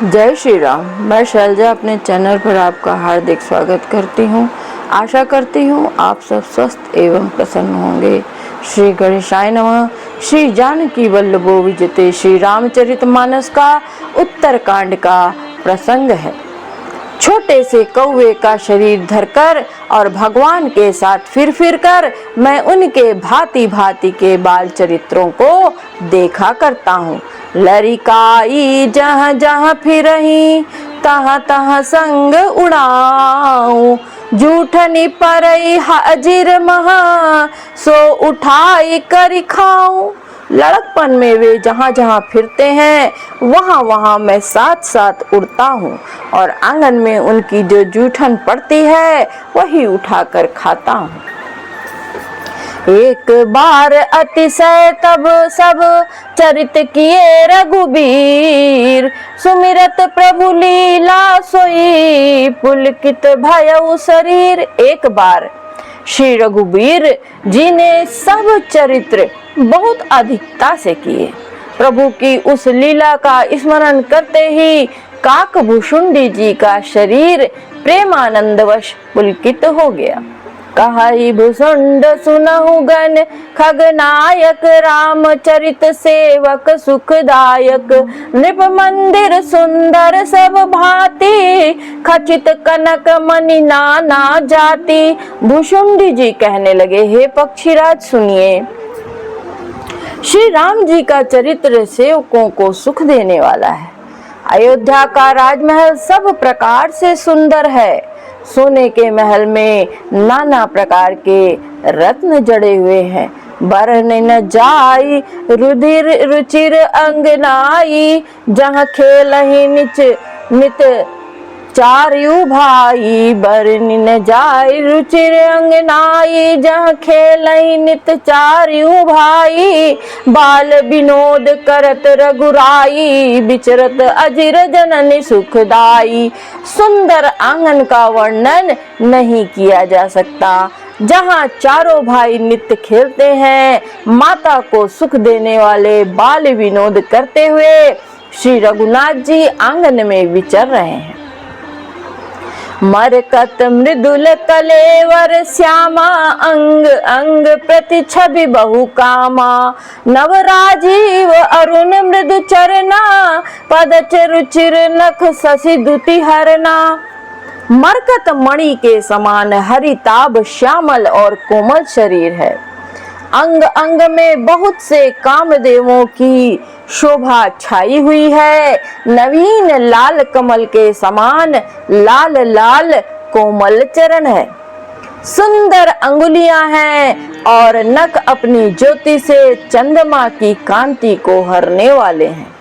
जय श्री राम। मैं शैलजा अपने चैनल पर आपका हार्दिक स्वागत करती हूँ। आशा करती हूँ आप सब स्वस्थ एवं प्रसन्न होंगे। श्री गणेशाय नमः। श्री जानकी वल्लभो विजयते श्री रामचरितमानस का उत्तरकांड का प्रसंग है। छोटे से कौवे का शरीर धरकर और भगवान के साथ फिर कर मैं उनके भांति भांति के बाल चरित्रों को देखा करता हूँ। लरिकाई जहाँ जहाँ फिरही तहाँ तहाँ संग उड़ाऊं, जूठनी परई हाजिर महा सो उठाई कर खाऊं। लड़कपन में वे जहाँ जहाँ फिरते हैं वहाँ वहाँ मैं साथ साथ उड़ता हूँ और आंगन में उनकी जो जूठन पड़ती है वही उठाकर खाता हूँ। एक बार अतिशय तब सब चरित किए रघुबीर, सुमिरत प्रभु लीला सोई पुलकित भयउ शरीर। एक बार श्री रघुबीर जी ने सब चरित्र बहुत अधिकता से किए। प्रभु की उस लीला का स्मरण करते ही काकभूषुंडी जी का शरीर प्रेमानंदवश पुलकित हो गया। कहाई भुसुंड सुनहु गण खगनायक, रामचरित सेवक सुखदायक। नृप मंदिर सुंदर सब भांति, खचित कनक मणि नाना जाति। भुसुंडी जी कहने लगे, हे पक्षीराज सुनिए, श्री राम जी का चरित्र सेवकों को सुख देने वाला है। अयोध्या का राजमहल सब प्रकार से सुंदर है। सोने के महल में नाना प्रकार के रत्न जड़े हुए हैं। बरन न जाई रुधिर रुचिर अंगनाई, जहाँ खेलहि निच नित चारु भाई। बरन न जाई रुचिर अंगनाई, जहाँ खेलहि नित चारु भाई। बाल विनोद करत रघुराई, विचरत अजिर जननी सुखदाई। सुंदर आंगन का वर्णन नहीं किया जा सकता, जहाँ चारों भाई नित्य खेलते हैं। माता को सुख देने वाले बाल विनोद करते हुए श्री रघुनाथ जी आंगन में विचर रहे हैं। मरकत मृदुल कलेवर श्यामा, अंग अंग प्रति छवि बहु कामा। नवराजीव अरुण मृदु चरना, पदच रुचिर नख शशि दुति हरना। मरकत मणि के समान हरिताभ श्यामल और कोमल शरीर है। अंग अंग में बहुत से कामदेवों की शोभा छाई हुई है। नवीन लाल कमल के समान लाल लाल कोमल चरण है। सुंदर अंगुलियां हैं और नख अपनी ज्योति से चंद्रमा की कांति को हरने वाले हैं।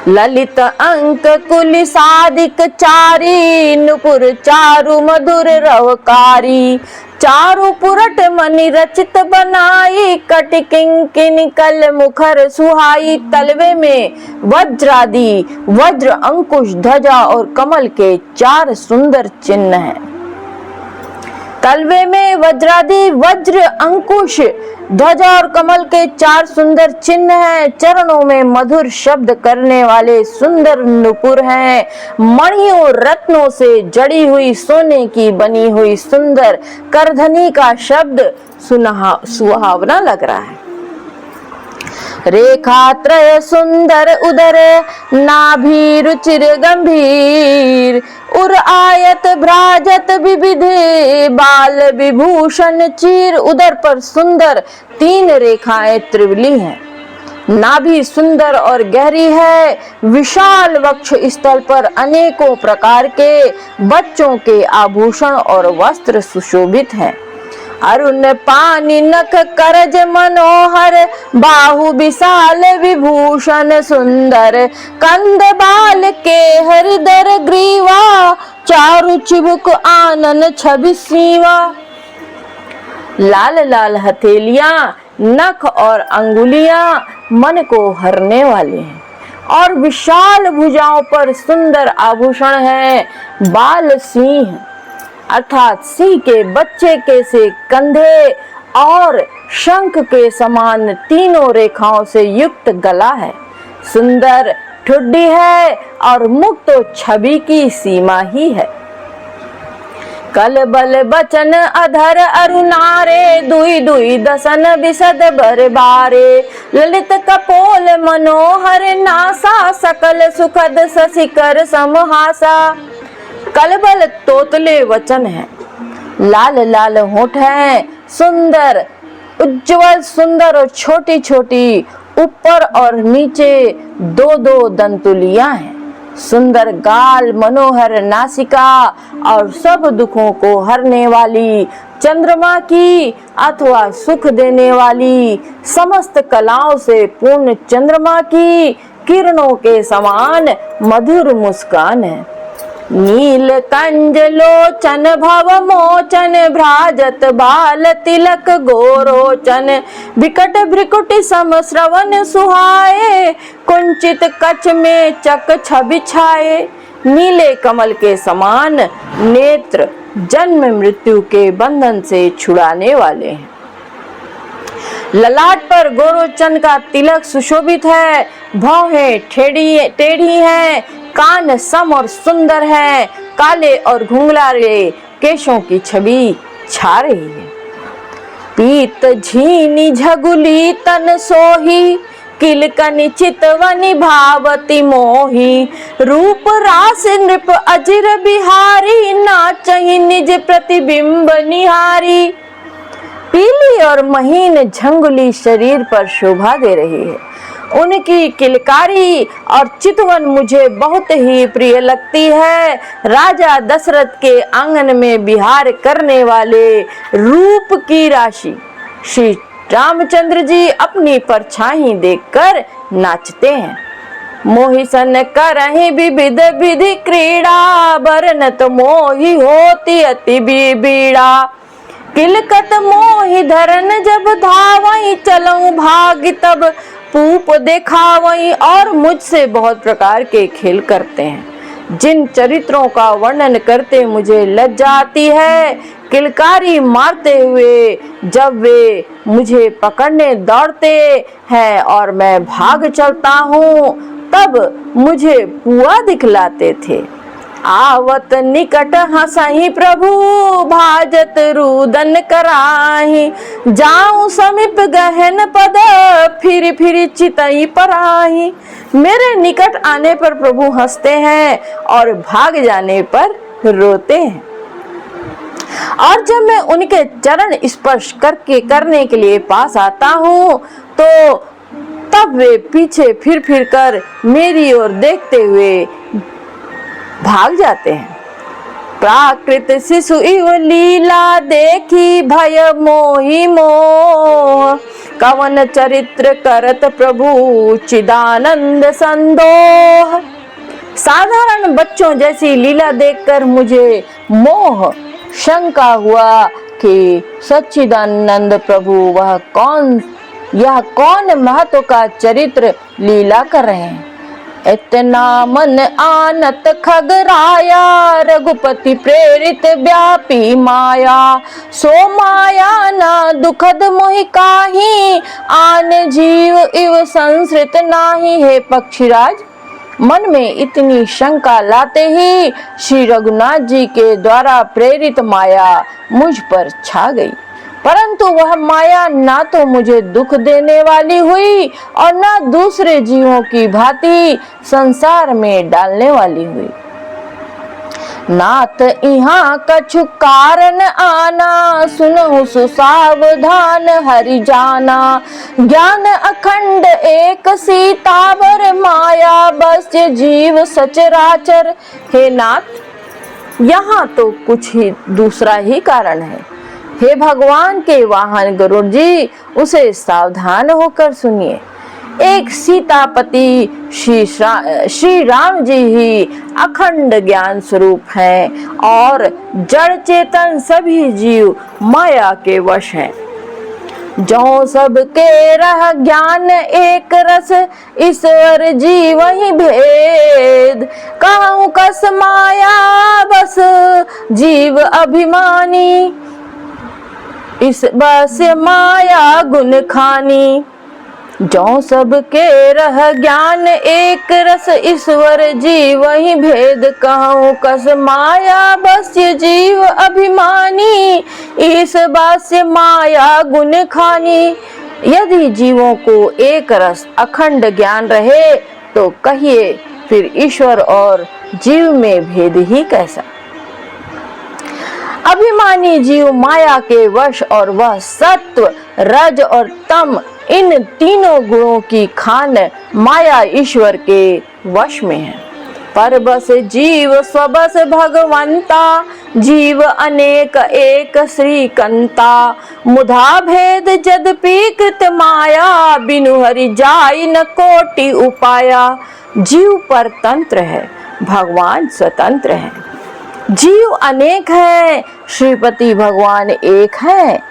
ललित अंक कुलिसादिक चारी, नुपुर चारु मधुर रवकारी। चारु पुरट मणि रचित बनाई, कट किंकिन कल मुखर सुहाई। तलवे में वज्रादि वज्र अंकुश ध्वजा और कमल के 4 सुंदर चिन्ह हैं। तलवे में वज्रादि वज्र अंकुश ध्वजा और कमल के 4 सुंदर चिन्ह हैं। चरणों में मधुर शब्द करने वाले सुंदर नुपुर हैं। मणियों रत्नों से जड़ी हुई सोने की बनी हुई सुंदर करधनी का शब्द सुहावना लग रहा है। रेखा त्रय सुंदर उदर, नाभि रुचिर गंभीर। उर आयत भ्राजत विविध, बाल विभूषण चीर। उदर पर सुंदर 3 रेखाएं त्रिवली हैं। नाभि सुंदर और गहरी है। विशाल वक्ष स्थल पर अनेकों प्रकार के बच्चों के आभूषण और वस्त्र सुशोभित हैं। अरुण पानी नख करज मनोहर, बाहु विशाल विभूषण सुंदर। कंद बाल के हरिदर ग्रीवा, चारु चिबुक आनन छवि सीवा। लाल लाल हथेलियां, नख और अंगुलियां मन को हरने वाले हैं और विशाल भुजाओं पर सुंदर आभूषण हैं। बाल सिंह अर्थात सिंह के बच्चे के से कंधे और शंख के समान तीनों रेखाओं से युक्त गला है। सुंदर ठुड्डी है और मुख तो छवि की सीमा ही है। कल बल बचन अधर अरुणारे, दुई दुई दसन बिसद बरबारे, ललित कपोल मनोहर नासा, सकल सुखद ससिकर समहासा। कलबल तोतले वचन है, लाल लाल होठ है, सुंदर उज्जवल सुंदर और छोटी छोटी, ऊपर और नीचे दो दो दंतुलियां हैं। सुंदर गाल, मनोहर नासिका और सब दुखों को हरने वाली, चंद्रमा की अथवा सुख देने वाली, समस्त कलाओं से पूर्ण चंद्रमा की किरणों के समान मधुर मुस्कान है। नील कंज लोचन भव मोचन, भ्राजत बाल तिलक गोरोचन, विकट भ्रिकुटि सम श्रवण सुहाए, कुंचित कच में चक छवि छाए। नीले कमल के समान नेत्र जन्म मृत्यु के बंधन से छुड़ाने वाले हैं। ललाट पर गोरोचन का तिलक सुशोभित है, भौहें टेढ़ी हैं, कान सम और सुंदर है, काले और घुंघराले केशों की छवि छा रही है। पीत झीनी झगुली तन सोही, किलकनि चितवनि भावती मोही, रूप रास नृप अजिर बिहारी, नाचहि निज प्रतिबिंब निहारी। पीली और महीन झंगुली शरीर पर शोभा दे रही है। उनकी किलकारी और चितवन मुझे बहुत ही प्रिय लगती है। राजा दशरथ के आंगन में विहार करने वाले रूप की राशि श्री रामचंद्र जी अपनी परछाई देखकर नाचते हैं। मोहिसन करहि विविध विधि क्रीड़ा, बरनत मोहि होती अति बीड़ा। किलकत मोहि धरन जब धावई, चलऊं भाग तब पूप देखावई। और मुझसे बहुत प्रकार के खेल करते हैं, जिन चरित्रों का वर्णन करते मुझे लज्जा आती है। किलकारी मारते हुए जब वे मुझे पकड़ने दौड़ते हैं और मैं भाग चलता हूँ, तब मुझे पुआ दिखलाते थे। आवत निकट हंसहि प्रभु, भाजत रुदन कराहि। जाऊं समीप गहन पद, फिर फिर चितई पराहि। मेरे निकट आने पर प्रभु हंसते हैं और भाग जाने पर रोते हैं। और जब मैं उनके चरण स्पर्श करने के लिए पास आता हूँ, तो तब वे पीछे फिर फिर कर मेरी ओर देखते हुए भाग जाते हैं। प्राकृत शिशु इव लीला देखी, भय मोहि मोह। कवन चरित्र करत प्रभु, चिदानंद संदोह। साधारण बच्चों जैसी लीला देखकर मुझे मोह शंका हुआ कि सच्चिदानंद प्रभु यह कौन महत्व का चरित्र लीला कर रहे हैं। इतना मन आनत खगराया, रघुपति प्रेरित व्यापी माया। सो माया ना दुखद मोहि काहि, आन जीव इव संसृत नाही। हे पक्षीराज, मन में इतनी शंका लाते ही श्री रघुनाथ जी के द्वारा प्रेरित माया मुझ पर छा गई। परंतु वह माया ना तो मुझे दुख देने वाली हुई और ना दूसरे जीवों की भांति संसार में डालने वाली हुई। नाथ यहाँ कछु कारण आना, सुनो सुसावधान हरि जाना। ज्ञान अखंड एक सीतावर, माया बस जीव सचराचर। हे नाथ, यहाँ तो कुछ ही दूसरा ही कारण है। हे भगवान के वाहन गरुड़ जी, उसे सावधान होकर सुनिए। एक सीतापति श्री राम जी ही अखंड ज्ञान स्वरूप हैं और जड़ चेतन सभी जीव माया के वश हैं। जो सबके रह ज्ञान एक रस, ईश्वर जीव ही भेद। कहूँ कस माया बस जीव अभिमानी, इस बस माया गुण खानी। जो सबके रह ज्ञान एक रस ईश्वर जी वही भेद कहूँ कस माया बस्य जीव अभिमानी इस बास्य माया गुण खानी। यदि जीवों को एक रस अखंड ज्ञान रहे तो कहिए फिर ईश्वर और जीव में भेद ही कैसा। अभिमानी जीव माया के वश और वह सत्व रज और तम इन तीनों गुणों की खान माया ईश्वर के वश में है। पर बस जीव स्वबस भगवंता जीव अनेक एक श्रीकंता मुधा भेद जदपि कृत माया बिनु हरि जाई न कोटि उपाया। जीव परतंत्र है भगवान स्वतंत्र है। जीव अनेक है श्रीपति भगवान एक है।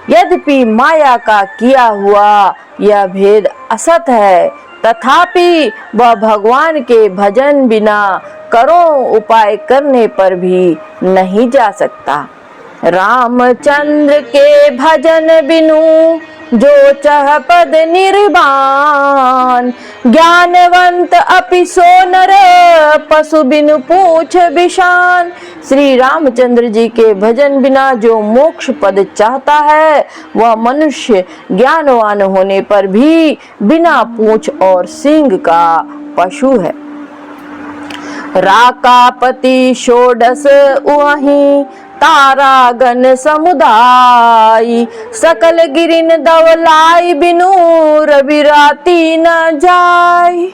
यद्यपि माया का किया हुआ यह भेद असत है तथापि वह भगवान के भजन बिना करों उपाय करने पर भी नहीं जा सकता। रामचंद्र के भजन बिनु जो चाह पद निर्वाण ज्ञानवंत अपि सो नर पशु बिनु पूछ बिशान। श्री रामचंद्र जी के भजन बिना जो मोक्ष पद चाहता है वह मनुष्य ज्ञानवान होने पर भी बिना पूछ और सींग का पशु है। राकापति षोडश उहि तारा गण समुदाय सकल गिरिन दवलाई बिनु रवि राति न जाय।